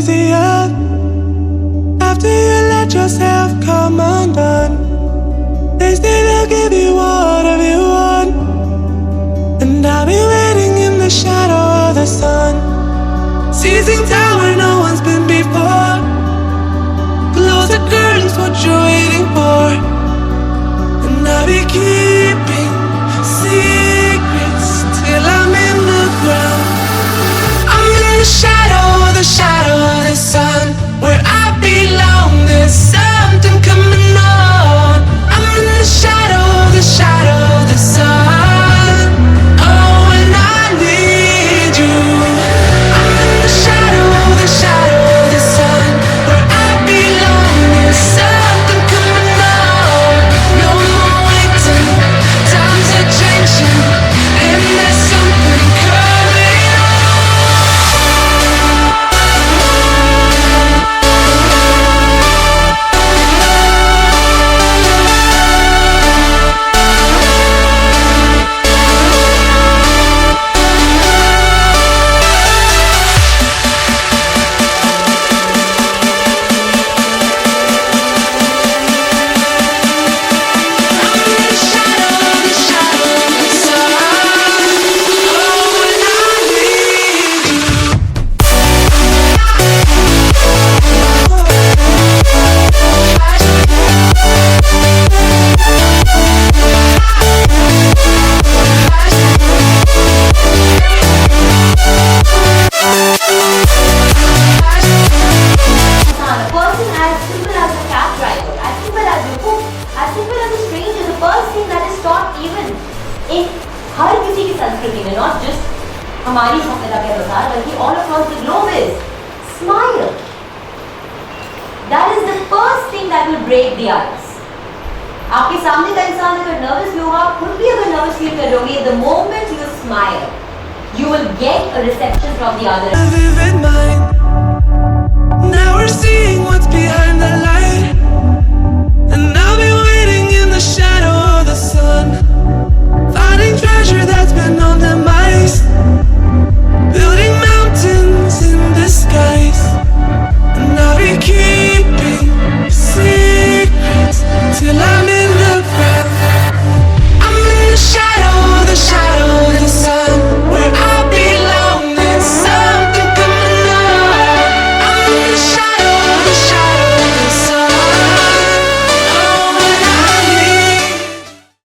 easier after you let yourself come undone. They say they'll give you whatever you want, and I'll be waiting in the shadow of the sun, seizing time where no one's been before. Close the curtains, what you're waiting for, and I'll be keeping secrets till I'm in the ground. I'm in the shadow of the sun, where I belong. There's something coming on. I'm in the shadow of the sun. Oh, and I need you. I'm in the shadow of the sun, where I belong. There's something coming on. No more waiting, times are changing, and there's something coming on. हमारी सभ्यता के अनुसार बल्कि all across the globe is smile. That is the first thing that will break the ice. आपके सामने का इंसान अगर नर्वस भी होगा, आप खुद भी अगर नर्वस फील कर रहोगे, the moment you smile, you will get a reception from the other. Now we're seeing what's behind